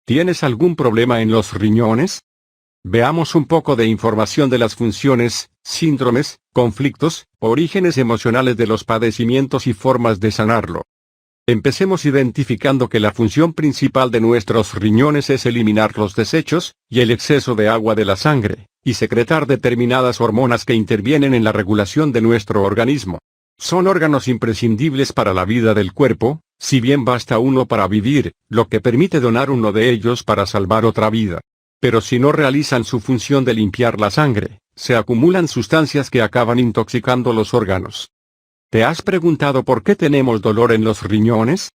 ¿Tienes algún problema en los riñones? Veamos un poco de información de las funciones, síndromes, conflictos, orígenes emocionales de los padecimientos y formas de sanarlo. Empecemos identificando que la función principal de nuestros riñones es eliminar los desechos, y el exceso de agua de la sangre, y secretar determinadas hormonas que intervienen en la regulación de nuestro organismo. Son órganos imprescindibles para la vida del cuerpo, si bien basta uno para vivir, lo que permite donar uno de ellos para salvar otra vida. Pero si no realizan su función de limpiar la sangre, se acumulan sustancias que acaban intoxicando los órganos. ¿Te has preguntado por qué tenemos dolor en los riñones?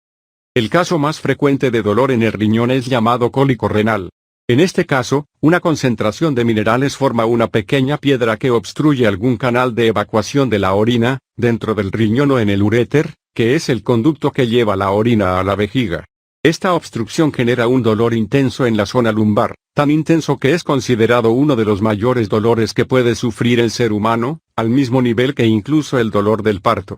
El caso más frecuente de dolor en el riñón es llamado cólico renal. En este caso, una concentración de minerales forma una pequeña piedra que obstruye algún canal de evacuación de la orina, dentro del riñón o en el uréter, que es el conducto que lleva la orina a la vejiga. Esta obstrucción genera un dolor intenso en la zona lumbar, tan intenso que es considerado uno de los mayores dolores que puede sufrir el ser humano, al mismo nivel que incluso el dolor del parto.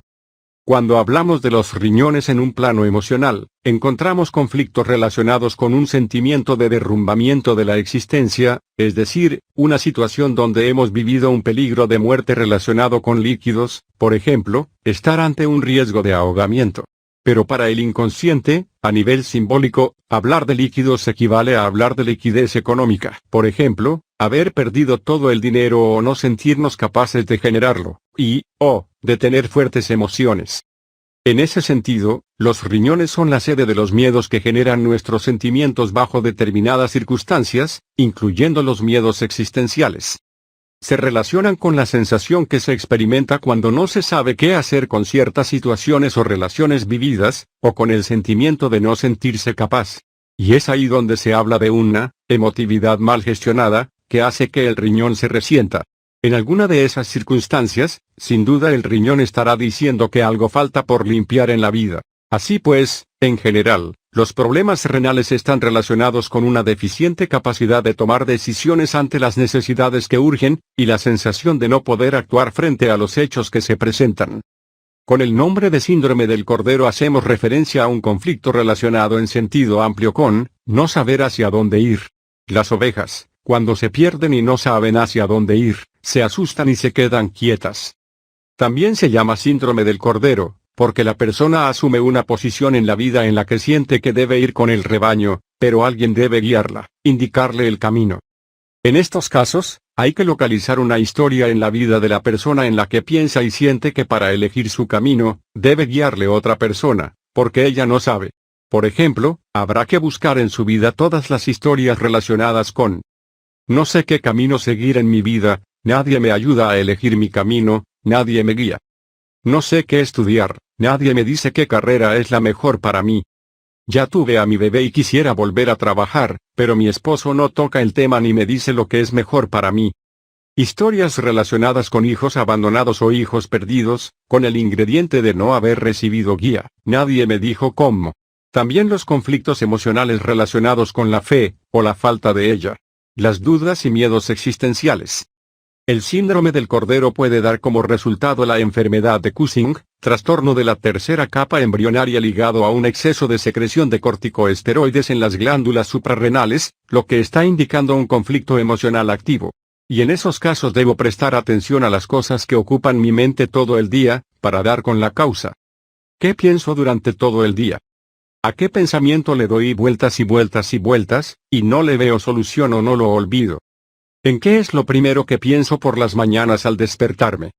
Cuando hablamos de los riñones en un plano emocional, encontramos conflictos relacionados con un sentimiento de derrumbamiento de la existencia, es decir, una situación donde hemos vivido un peligro de muerte relacionado con líquidos, por ejemplo, estar ante un riesgo de ahogamiento. Pero para el inconsciente, a nivel simbólico, hablar de líquidos equivale a hablar de liquidez económica. Por ejemplo, haber perdido todo el dinero o no sentirnos capaces de generarlo, o de tener fuertes emociones. En ese sentido, los riñones son la sede de los miedos que generan nuestros sentimientos bajo determinadas circunstancias, incluyendo los miedos existenciales. Se relacionan con la sensación que se experimenta cuando no se sabe qué hacer con ciertas situaciones o relaciones vividas, o con el sentimiento de no sentirse capaz. Y es ahí donde se habla de una emotividad mal gestionada, que hace que el riñón se resienta. En alguna de esas circunstancias, sin duda el riñón estará diciendo que algo falta por limpiar en la vida. Así pues, en general, los problemas renales están relacionados con una deficiente capacidad de tomar decisiones ante las necesidades que urgen, y la sensación de no poder actuar frente a los hechos que se presentan. Con el nombre de síndrome del cordero hacemos referencia a un conflicto relacionado en sentido amplio con no saber hacia dónde ir. Las ovejas, cuando se pierden y no saben hacia dónde ir, se asustan y se quedan quietas. También se llama síndrome del cordero, porque la persona asume una posición en la vida en la que siente que debe ir con el rebaño, pero alguien debe guiarla, indicarle el camino. En estos casos, hay que localizar una historia en la vida de la persona en la que piensa y siente que para elegir su camino, debe guiarle otra persona, porque ella no sabe. Por ejemplo, habrá que buscar en su vida todas las historias relacionadas con: no sé qué camino seguir en mi vida, nadie me ayuda a elegir mi camino, nadie me guía. No sé qué estudiar, nadie me dice qué carrera es la mejor para mí. Ya tuve a mi bebé y quisiera volver a trabajar, pero mi esposo no toca el tema ni me dice lo que es mejor para mí. Historias relacionadas con hijos abandonados o hijos perdidos, con el ingrediente de no haber recibido guía, nadie me dijo cómo. También los conflictos emocionales relacionados con la fe, o la falta de ella. Las dudas y miedos existenciales. El síndrome del cordero puede dar como resultado la enfermedad de Cushing, trastorno de la tercera capa embrionaria ligado a un exceso de secreción de corticoesteroides en las glándulas suprarrenales, lo que está indicando un conflicto emocional activo. Y en esos casos debo prestar atención a las cosas que ocupan mi mente todo el día, para dar con la causa. ¿Qué pienso durante todo el día? ¿A qué pensamiento le doy vueltas y vueltas y vueltas, y no le veo solución o no lo olvido? ¿En qué es lo primero que pienso por las mañanas al despertarme?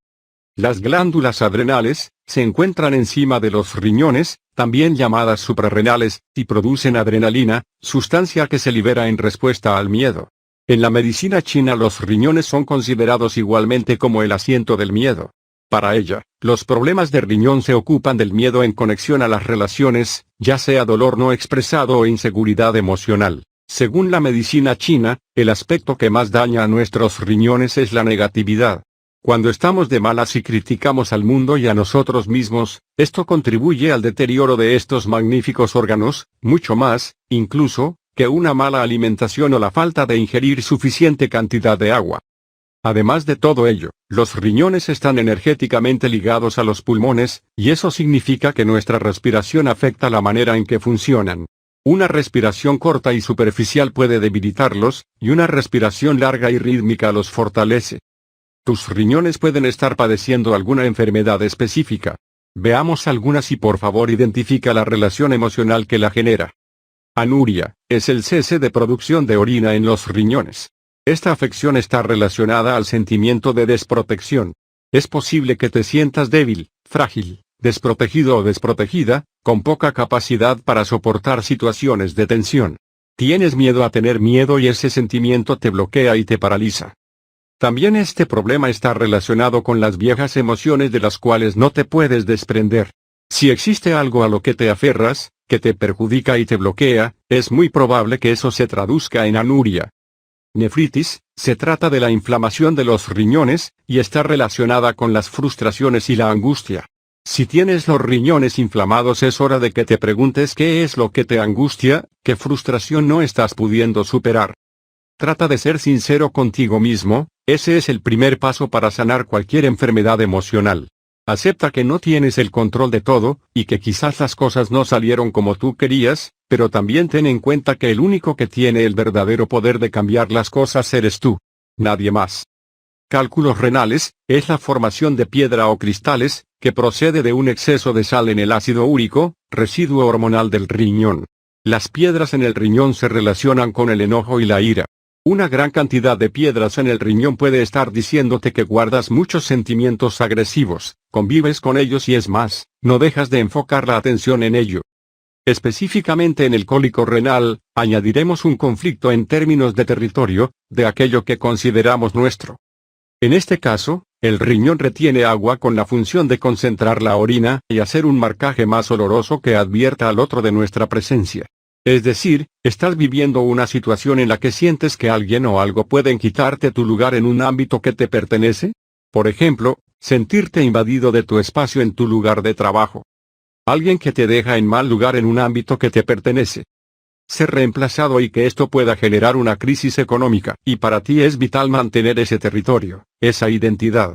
Las glándulas adrenales se encuentran encima de los riñones, también llamadas suprarrenales, y producen adrenalina, sustancia que se libera en respuesta al miedo. En la medicina china los riñones son considerados igualmente como el asiento del miedo. Para ella, los problemas de riñón se ocupan del miedo en conexión a las relaciones, ya sea dolor no expresado o inseguridad emocional. Según la medicina china, el aspecto que más daña a nuestros riñones es la negatividad. Cuando estamos de malas y criticamos al mundo y a nosotros mismos, esto contribuye al deterioro de estos magníficos órganos, mucho más, incluso, que una mala alimentación o la falta de ingerir suficiente cantidad de agua. Además de todo ello, los riñones están energéticamente ligados a los pulmones, y eso significa que nuestra respiración afecta la manera en que funcionan. Una respiración corta y superficial puede debilitarlos, y una respiración larga y rítmica los fortalece. Tus riñones pueden estar padeciendo alguna enfermedad específica. Veamos algunas y por favor identifica la relación emocional que la genera. Anuria, es el cese de producción de orina en los riñones. Esta afección está relacionada al sentimiento de desprotección. Es posible que te sientas débil, frágil, desprotegido o desprotegida, con poca capacidad para soportar situaciones de tensión. Tienes miedo a tener miedo y ese sentimiento te bloquea y te paraliza. También este problema está relacionado con las viejas emociones de las cuales no te puedes desprender. Si existe algo a lo que te aferras, que te perjudica y te bloquea, es muy probable que eso se traduzca en anuria. Nefritis, se trata de la inflamación de los riñones, y está relacionada con las frustraciones y la angustia. Si tienes los riñones inflamados es hora de que te preguntes qué es lo que te angustia, qué frustración no estás pudiendo superar. Trata de ser sincero contigo mismo, ese es el primer paso para sanar cualquier enfermedad emocional. Acepta que no tienes el control de todo, y que quizás las cosas no salieron como tú querías, pero también ten en cuenta que el único que tiene el verdadero poder de cambiar las cosas eres tú. Nadie más. Cálculos renales, es la formación de piedra o cristales, que procede de un exceso de sal en el ácido úrico, residuo hormonal del riñón. Las piedras en el riñón se relacionan con el enojo y la ira. Una gran cantidad de piedras en el riñón puede estar diciéndote que guardas muchos sentimientos agresivos, convives con ellos y es más, no dejas de enfocar la atención en ello. Específicamente en el cólico renal, añadiremos un conflicto en términos de territorio, de aquello que consideramos nuestro. En este caso, el riñón retiene agua con la función de concentrar la orina y hacer un marcaje más oloroso que advierta al otro de nuestra presencia. Es decir, estás viviendo una situación en la que sientes que alguien o algo pueden quitarte tu lugar en un ámbito que te pertenece. Por ejemplo, sentirte invadido de tu espacio en tu lugar de trabajo. Alguien que te deja en mal lugar en un ámbito que te pertenece. Ser reemplazado y que esto pueda generar una crisis económica, y para ti es vital mantener ese territorio, esa identidad.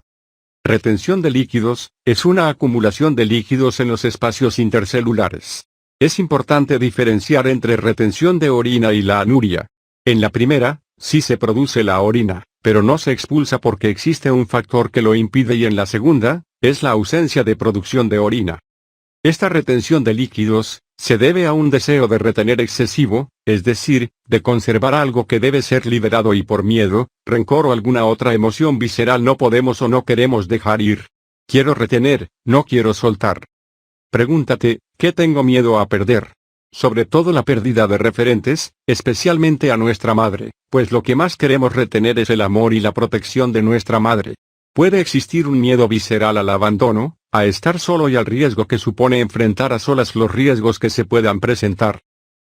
Retención de líquidos, es una acumulación de líquidos en los espacios intercelulares. Es importante diferenciar entre retención de orina y la anuria. En la primera, sí se produce la orina, pero no se expulsa porque existe un factor que lo impide y en la segunda, es la ausencia de producción de orina. Esta retención de líquidos, se debe a un deseo de retener excesivo, es decir, de conservar algo que debe ser liberado y por miedo, rencor o alguna otra emoción visceral no podemos o no queremos dejar ir. Quiero retener, no quiero soltar. Pregúntate, ¿qué tengo miedo a perder? Sobre todo la pérdida de referentes, especialmente a nuestra madre, pues lo que más queremos retener es el amor y la protección de nuestra madre. Puede existir un miedo visceral al abandono, a estar solo y al riesgo que supone enfrentar a solas los riesgos que se puedan presentar.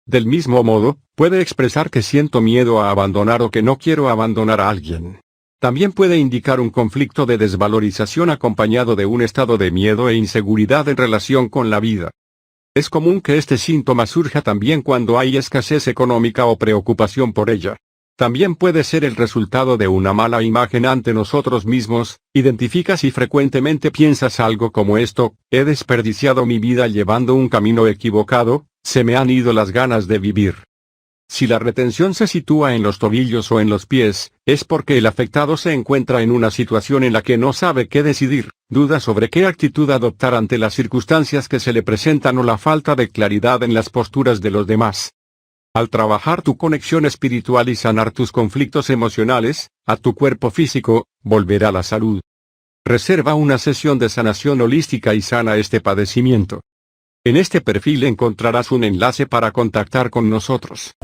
Del mismo modo, puede expresar que siento miedo a abandonar o que no quiero abandonar a alguien. También puede indicar un conflicto de desvalorización acompañado de un estado de miedo e inseguridad en relación con la vida. Es común que este síntoma surja también cuando hay escasez económica o preocupación por ella. También puede ser el resultado de una mala imagen ante nosotros mismos. Identifica si frecuentemente piensas algo como esto: he desperdiciado mi vida llevando un camino equivocado, se me han ido las ganas de vivir. Si la retención se sitúa en los tobillos o en los pies, es porque el afectado se encuentra en una situación en la que no sabe qué decidir, duda sobre qué actitud adoptar ante las circunstancias que se le presentan o la falta de claridad en las posturas de los demás. Al trabajar tu conexión espiritual y sanar tus conflictos emocionales, a tu cuerpo físico, volverá la salud. Reserva una sesión de sanación holística y sana este padecimiento. En este perfil encontrarás un enlace para contactar con nosotros.